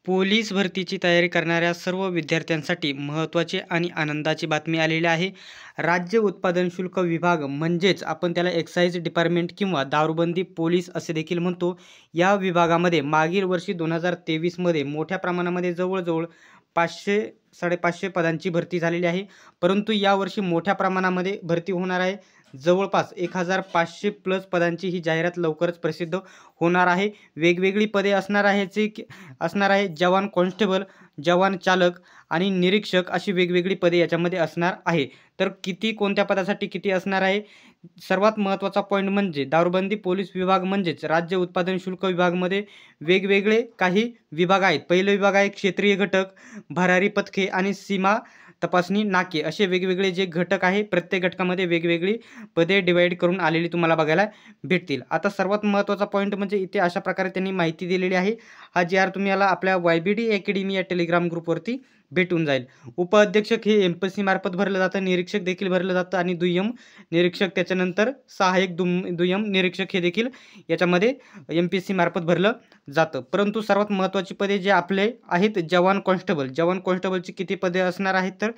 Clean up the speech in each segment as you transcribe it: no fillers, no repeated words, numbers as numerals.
Police भरतीची तयारी करणाऱ्या सर्व विद्यार्थ्यांसाठी महत्त्वाची आणि आनंदाची बातमी आलेली आहे. राज्य उत्पादन शुल्क विभाग म्हणजेच आपण त्याला एक्साईज डिपार्टमेंट किंवा दारूबंदी पोलीस असे देखील म्हणतो. या विभागामध्ये मागील वर्षी 2023 मध्ये मोठ्या प्रमाणामध्ये जवळजवळ 500-550 पदांची भरती झालेली आहे. परंतु यावर्षी मोठ्या प्रमाणामध्ये भरती होणार आहे. जवळपास 1500 प्लस पदांची ही जाहिरात लवकरच प्रसिद्ध होणार आहे. वेगवेगळी पदे असणार आहे. जवान कॉन्स्टेबल, जवान चालक आणि निरीक्षक अशी वेगवेगळी पदे याच्यामध्ये असणार आहे. तर कोणत्या पदासाठी किती असणार आहे? सर्वात महत्त्वाचा पॉईंट म्हणजे दारूबंदी पोलीस विभाग म्हणजेच राज्य उत्पादन शुल्क विभागामध्ये वेगवेगळे काही विभाग आहेत. पहिला विभाग आहे क्षेत्रीय घटक, भरारी पथके आणि सीमा तपासणी नाके असे वेगवेगळे जे घटक आहे. प्रत्येक घटकामध्ये वेगवेगळी पदे डिवाइड करून आलेली तुम्हाला बघायला भेटतील. आता सर्वात महत्त्वाचा पॉईंट म्हणजे इथे अशा प्रकारे त्यांनी माहिती दिलेली आहे. हा जी आर तुम्हाला आपल्या YBD अकॅडमी या टेलिग्राम ग्रुपवरती भेटून जाईल. उपअधीक्षक हे MPSC मार्फत भरलं जातं, निरीक्षक देखील भरलं जातं आणि दुय्यम निरीक्षक त्याच्यानंतर सहाय्यक दुय्यम निरीक्षक हे देखील याच्यामध्ये MPSC मार्फत भरलं जातं. परंतु सर्वात महत्त्वाची पदे जे आपले आहेत जवान कॉन्स्टेबलची किती पदे असणार आहेत तर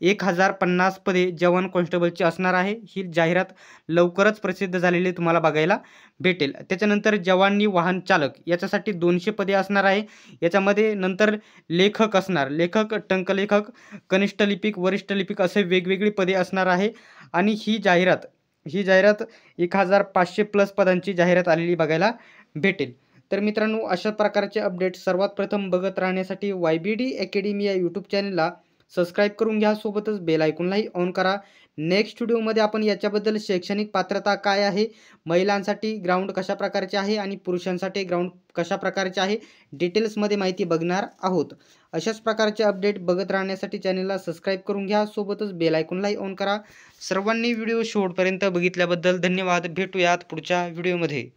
1050 पदे जवान कॉन्स्टेबलची असणार आहे. ही जाहिरात लवकरच प्रसिद्ध झालेली तुम्हाला बघायला भेटेल. त्याच्यानंतर जवानी वाहन चालक याच्यासाठी 200 पदे असणार आहे. याच्यामध्ये नंतर लेखक असणार, लेखक, टंकलेखक, कनिष्ठ लिपिक, वरिष्ठ लिपिक असे वेगवेगळी पदे असणार आहे. आणि ही जाहिरात 1500 प्लस पदांची जाहिरात आलेली बघायला भेटेल. तर मित्रांनो, अशा प्रकारचे अपडेट सर्वात प्रथम बघत राहण्यासाठी YBD अकॅडमी या यूट्यूब चॅनलला सबस्क्राईब करून घ्या. सोबतच बेल आयकॉनलाही ऑन करा. नेक्स्ट व्हिडिओमध्ये आपण याच्याबद्दल शैक्षणिक पात्रता काय आहे, महिलांसाठी ग्राउंड कशा प्रकारचे आहे आणि पुरुषांसाठी ग्राउंड कशा प्रकारचे आहे डिटेल्समध्ये माहिती बघणार आहोत. अशाच प्रकारचे अपडेट बघत राहण्यासाठी चॅनलला सबस्क्राईब करून घ्या. सोबतच बेल आयकॉनलाही ऑन करा. सर्वांनी व्हिडिओ शेवटपर्यंत बघितल्याबद्दल धन्यवाद. भेटूयात पुढच्या व्हिडिओमध्ये.